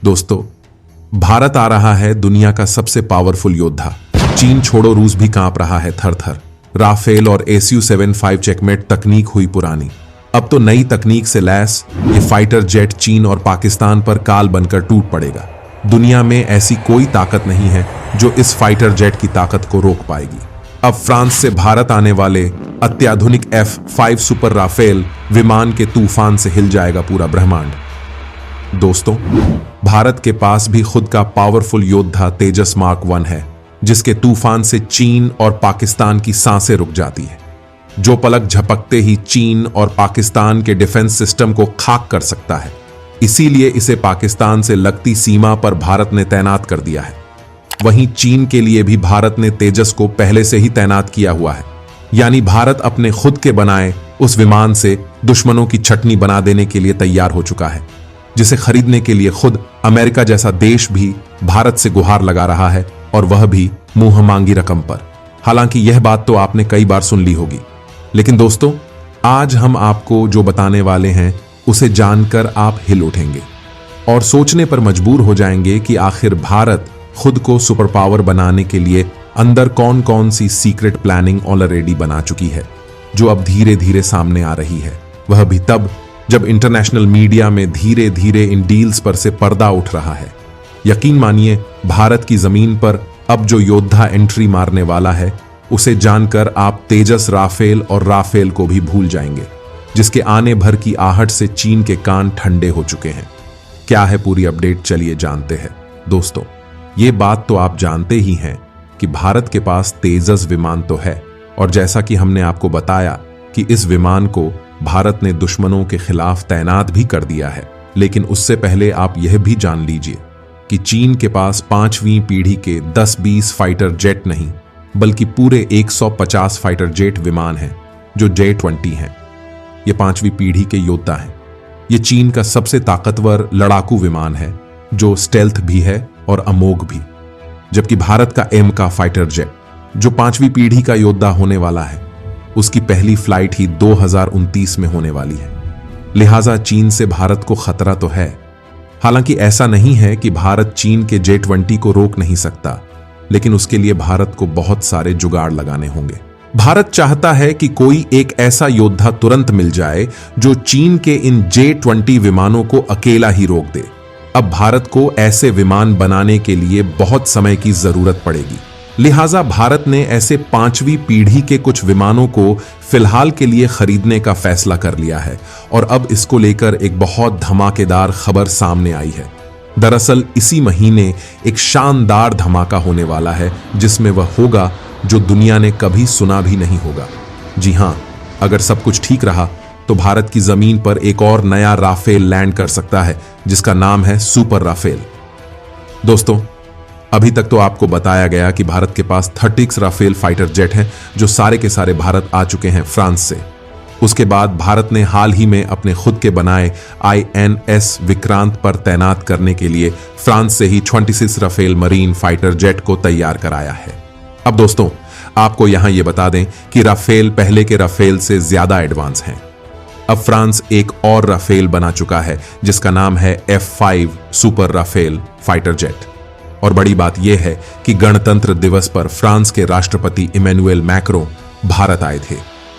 दोस्तों, भारत आ रहा है दुनिया का सबसे पावरफुल योद्धा। चीन छोड़ो, रूस भी कांप रहा है थर थर। राफेल और SU-75 चेकमेट तकनीक हुई पुरानी। अब तो नई तकनीक से लैस ये फाइटर जेट चीन और पाकिस्तान पर काल बनकर टूट पड़ेगा। दुनिया में ऐसी कोई ताकत नहीं है जो इस फाइटर जेट की ताकत को रोक पाएगी। अब फ्रांस से भारत आने वाले अत्याधुनिक F-5 सुपर राफेल विमान के तूफान से हिल जाएगा पूरा ब्रह्मांड। दोस्तों, भारत के पास भी खुद का पावरफुल योद्धा तेजस मार्क 1 है, जिसके तूफान से चीन और पाकिस्तान की सांसें रुक जाती है। जो पलक झपकते ही चीन और पाकिस्तान के डिफेंस सिस्टम को खाक कर सकता है। इसीलिए इसे पाकिस्तान से लगती सीमा पर भारत ने तैनात कर दिया है। वहीं चीन के लिए भी भारत ने तेजस को पहले से ही तैनात किया हुआ है। यानी भारत अपने खुद के बनाए उस विमान से दुश्मनों की चटनी बना देने के लिए तैयार हो चुका है, जिसे खरीदने के लिए खुद अमेरिका जैसा देश भी भारत से गुहार लगा रहा है, और वह भी मुंह मांगी रकम पर। हालांकि यह बात तो आपने कई बार सुन ली होगी, लेकिन दोस्तों, आज हम आपको जो बताने वाले हैं उसे जानकर आप हिल उठेंगे और सोचने पर मजबूर हो जाएंगे कि आखिर भारत खुद को सुपर पावर बनाने के लिए अंदर कौन कौन सी सीक्रेट प्लानिंग ऑलरेडी बना चुकी है, जो अब धीरे धीरे सामने आ रही है। वह भी तब जब इंटरनेशनल मीडिया में धीरे धीरे इन डील्स पर से पर्दा उठ रहा है। यकीन मानिए, भारत की जमीन पर अब जो योद्धा एंट्री मारने वाला है, उसे जानकर आप तेजस राफेल और राफेल को भी भूल जाएंगे, जिसके आने भर की आहट से चीन के कान ठंडे हो चुके हैं। क्या है पूरी अपडेट, चलिए जानते हैं। दोस्तों, ये बात तो आप जानते ही हैं कि भारत के पास तेजस विमान तो है, और जैसा कि हमने आपको बताया कि इस विमान को भारत ने दुश्मनों के खिलाफ तैनात भी कर दिया है। लेकिन उससे पहले आप यह भी जान लीजिए कि चीन के पास 5वीं पीढ़ी के 10-20 फाइटर जेट नहीं, बल्कि पूरे 150 फाइटर जेट विमान हैं, जो J-20 हैं। ये 5वीं पीढ़ी के योद्धा हैं। ये चीन का सबसे ताकतवर लड़ाकू विमान है, जो स्टेल्थ भी है और अमोघ भी। जबकि भारत का M का फाइटर जेट, जो 5वीं पीढ़ी का योद्धा होने वाला है, उसकी पहली फ्लाइट ही 2029 में होने वाली है। लिहाजा चीन से भारत को खतरा तो है। हालांकि ऐसा नहीं है कि भारत चीन के J-20 को रोक नहीं सकता, लेकिन उसके लिए भारत को बहुत सारे जुगाड़ लगाने होंगे। भारत चाहता है कि कोई एक ऐसा योद्धा तुरंत मिल जाए जो चीन के इन J-20 विमानों को अकेला ही रोक दे। अब भारत को ऐसे विमान बनाने के लिए बहुत समय की जरूरत पड़ेगी। लिहाजा भारत ने ऐसे 5वीं पीढ़ी के कुछ विमानों को फिलहाल के लिए खरीदने का फैसला कर लिया है, और अब इसको लेकर एक बहुत धमाकेदार खबर सामने आई है। दरअसल इसी महीने एक शानदार धमाका होने वाला है, जिसमें वह होगा जो दुनिया ने कभी सुना भी नहीं होगा। जी हां, अगर सब कुछ ठीक रहा तो भारत की जमीन पर एक और नया राफेल लैंड कर सकता है, जिसका नाम है सुपर राफेल। दोस्तों, अभी तक तो आपको बताया गया कि भारत के पास 36 राफेल फाइटर जेट हैं, जो सारे के सारे भारत आ चुके हैं फ्रांस से। उसके बाद भारत ने हाल ही में अपने खुद के बनाए INS विक्रांत पर तैनात करने के लिए फ्रांस से ही 26 राफेल मरीन फाइटर जेट को तैयार कराया है। अब दोस्तों, आपको यहां यह बता दें कि राफेल पहले के राफेल से ज्यादा एडवांस हैं। अब फ्रांस एक और राफेल बना चुका है, जिसका नाम है F-5 super Rafale fighter jet. और बड़ी बात यह है कि गणतंत्र दिवस पर फ्रांस के राष्ट्रपति इमैनुएल मैक्रों भारत आए थे।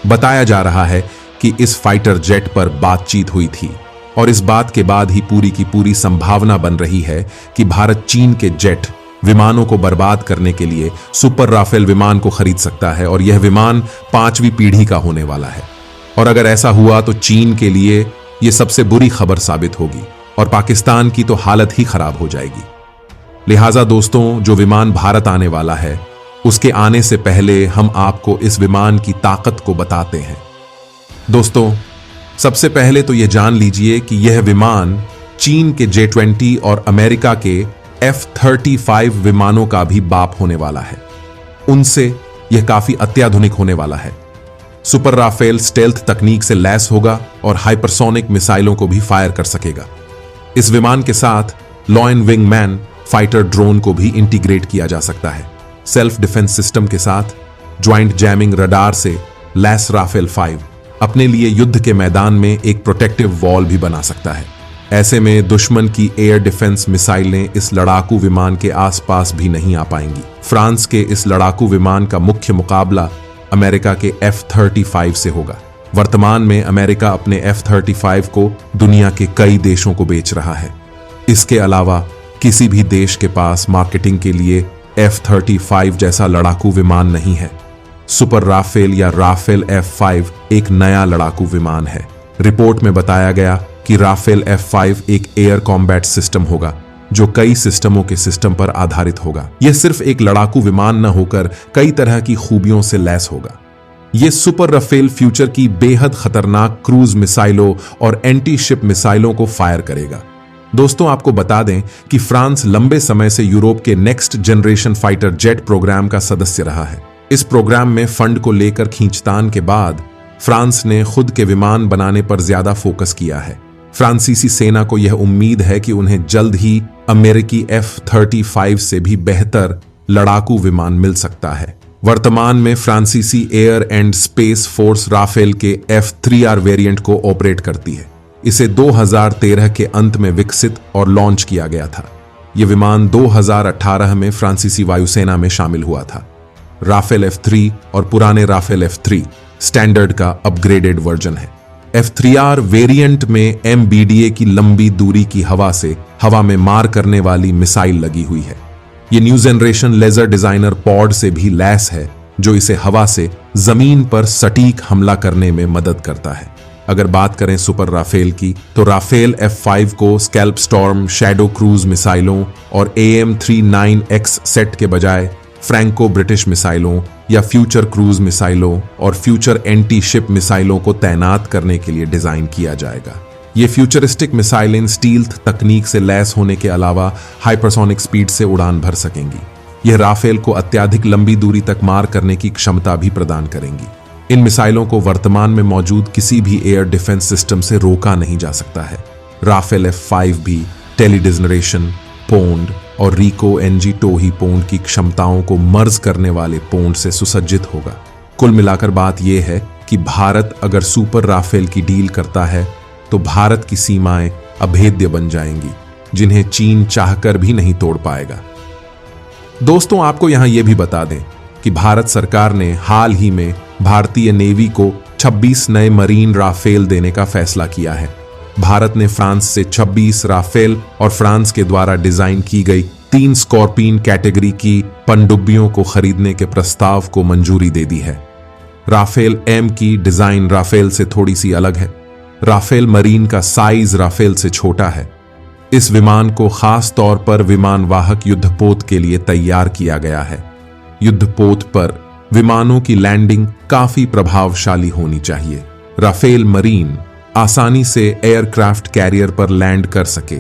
बताया जा रहा है कि इस फाइटर जेट पर बातचीत हुई थी, और इस बात के बाद ही पूरी की पूरी संभावना बन रही है कि भारत चीन के जेट विमानों को बर्बाद करने के लिए सुपर राफेल विमान को खरीद सकता है, और यह विमान 5वीं पीढ़ी का होने वाला है। और अगर ऐसा हुआ तो चीन के लिए यह सबसे बुरी खबर साबित होगी, और पाकिस्तान की तो हालत ही खराब हो जाएगी। लिहाजा दोस्तों, जो विमान भारत आने वाला है, उसके आने से पहले हम आपको इस विमान की ताकत को बताते हैं। दोस्तों, सबसे पहले तो यह जान लीजिए कि यह विमान चीन के J-20 और अमेरिका के F-35 विमानों का भी बाप होने वाला है। उनसे यह काफी अत्याधुनिक होने वाला है। सुपर राफेल स्टेल्थ तकनीक से लैस होगा और हाइपरसोनिक मिसाइलों को भी फायर कर सकेगा। इस विमान के साथ लॉयन विंगमैन फाइटर ड्रोन को भी इंटीग्रेट किया जा सकता है। सेल्फ डिफेंस सिस्टम के साथ ज्वाइंट जैमिंग रडार से लैस राफेल 5 अपने लिए युद्ध के मैदान में एक प्रोटेक्टिव वॉल भी बना सकता है। ऐसे में दुश्मन की एयर डिफेंस मिसाइलें इस लड़ाकू विमान के आसपास भी नहीं आ पाएंगी। फ्रांस के इस लड़ाकू विमान का मुख्य मुकाबला अमेरिका के F-35 से होगा। वर्तमान में अमेरिका अपने F-35 को दुनिया के कई देशों को बेच रहा है। इसके अलावा किसी भी देश के पास मार्केटिंग के लिए F-35 जैसा लड़ाकू विमान नहीं है। सुपर राफेल या राफेल F-5 एक नया लड़ाकू विमान है। रिपोर्ट में बताया गया कि राफेल F-5 एक एयर कॉम्बैट सिस्टम होगा जो कई सिस्टमों के सिस्टम पर आधारित होगा। यह सिर्फ एक लड़ाकू विमान न होकर कई तरह की खूबियों से लैस होगा। यह सुपर राफेल फ्यूचर की बेहद खतरनाक क्रूज मिसाइलों और एंटी शिप मिसाइलों को फायर करेगा। दोस्तों, आपको बता दें कि फ्रांस लंबे समय से यूरोप के next generation fighter jet programme का सदस्य रहा है। इस प्रोग्राम में फंड को लेकर खींचतान के बाद फ्रांस ने खुद के विमान बनाने पर ज्यादा फोकस किया है। फ्रांसीसी सेना को यह उम्मीद है कि उन्हें जल्द ही अमेरिकी F-35 से भी बेहतर लड़ाकू विमान मिल सकता है। वर्तमान में फ्रांसीसी air and space force Rafale के F-3R वेरिएंट को ऑपरेट करती है। इसे 2013 के अंत में विकसित और लॉन्च किया गया था। यह विमान 2018 में फ्रांसीसी वायुसेना में शामिल हुआ था। राफेल F-3 और पुराने राफेल F-3 स्टैंडर्ड का अपग्रेडेड वर्जन है। F-3R वेरिएंट में MBDA की लंबी दूरी की हवा में मार करने वाली मिसाइल लगी हुई है। यह new generation laser designer pod से भी लैस है जो इसे हवा से जमीन पर सटीक हमला करने में मदद करता है। अगर बात करें सुपर राफेल की, तो राफेल F-5 को स्कैल्प स्टॉर्म, शैडो क्रूज मिसाइलों और AM-39X सेट के बजाय फ्रैंको ब्रिटिश मिसाइलों या फ्यूचर क्रूज मिसाइलों और फ्यूचर एंटी शिप मिसाइलों को तैनात करने के लिए डिजाइन किया जाएगा। ये फ्यूचरिस्टिक मिसाइलें स्टील्थ तकनीक से लैस होने के अलावा हाइपरसोनिक स्पीड से उड़ान भर सकेंगी। यह राफेल को अत्यधिक लंबी दूरी तक मार करने की क्षमता भी प्रदान करेंगी। इन मिसाइलों को वर्तमान में मौजूद किसी भी एयर डिफेंस सिस्टम से रोका नहीं जा सकता है। राफेल F-5 भी टेलीडिजनरेशन, पोंड और रिको एनजी टोही पोंड की क्षमताओं को मर्ज करने वाले पोंड से सुसज्जित होगा। कुल मिलाकर बात यह है कि भारत अगर सुपर राफेल की डील करता है तो भारत की सीमाएं अभेद्य बन जाएंगी, जिन्हें चीन चाहकर भी नहीं तोड़ पाएगा। दोस्तों, आपको यहां यह भी बता दें कि भारत सरकार ने हाल ही में भारतीय नेवी को 26 नए मरीन राफेल देने का फैसला किया है। भारत ने फ्रांस से 26 राफेल और फ्रांस के द्वारा डिजाइन की गई 3 स्कॉर्पियन कैटेगरी की पनडुब्बियों को खरीदने के प्रस्ताव को मंजूरी दे दी है। राफेल M की डिजाइन राफेल से थोड़ी सी अलग है। राफेल मरीन का साइज राफेल से छोटा है। इस विमान को खास तौर पर विमान वाहक युद्धपोत के लिए तैयार किया गया है। युद्धपोत पर विमानों की लैंडिंग काफी प्रभावशाली होनी चाहिए। राफेल मरीन आसानी से एयरक्राफ्ट कैरियर पर लैंड कर सके,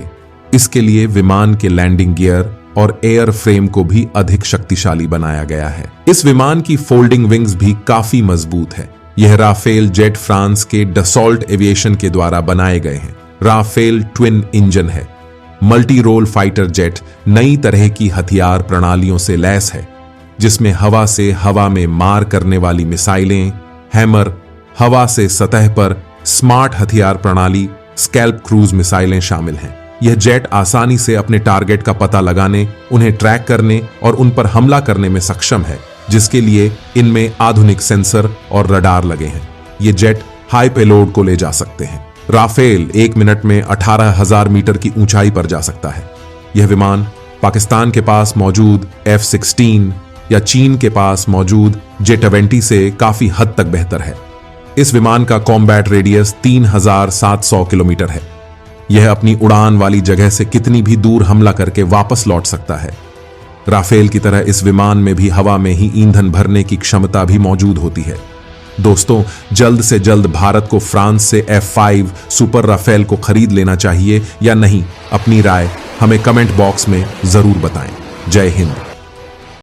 इसके लिए विमान के लैंडिंग गियर और एयर फ्रेम को भी अधिक शक्तिशाली बनाया गया है। इस विमान की फोल्डिंग विंग्स भी काफी मजबूत है। यह राफेल जेट फ्रांस के डसॉल्ट एविएशन के द्वारा बनाए गए हैं। राफेल ट्विन इंजन है। मल्टी रोल फाइटर जेट नई तरह की हथियार प्रणालियों से लैस है, जिसमें हवा से हवा में मार करने वाली मिसाइलें, हैमर, हवा से सतह पर स्मार्ट हथियार प्रणाली, स्कैल्प क्रूज मिसाइलें शामिल हैं। यह जेट आसानी से अपने टारगेट का पता लगाने, उन्हें ट्रैक करने और उन पर हमला करने में सक्षम है, जिसके लिए इनमें आधुनिक सेंसर और रडार लगे हैं। ये जेट हाई पेलोड को ले जा सकते हैं। राफेल 1 मिनट में 18,000 मीटर की ऊंचाई पर जा सकता है। यह विमान पाकिस्तान के पास मौजूद F-16 या चीन के पास मौजूद J-20 से काफी हद तक बेहतर है। इस विमान का कॉम्बैट रेडियस 3,700 किलोमीटर है। यह अपनी उड़ान वाली जगह से कितनी भी दूर हमला करके वापस लौट सकता है। राफेल की तरह इस विमान में भी हवा में ही ईंधन भरने की क्षमता भी मौजूद होती है। दोस्तों, जल्द से जल्द भारत को फ्रांस से F-5 सुपर राफेल को खरीद लेना चाहिए या नहीं, अपनी राय हमें कमेंट बॉक्स में जरूर बताएं। जय हिंद।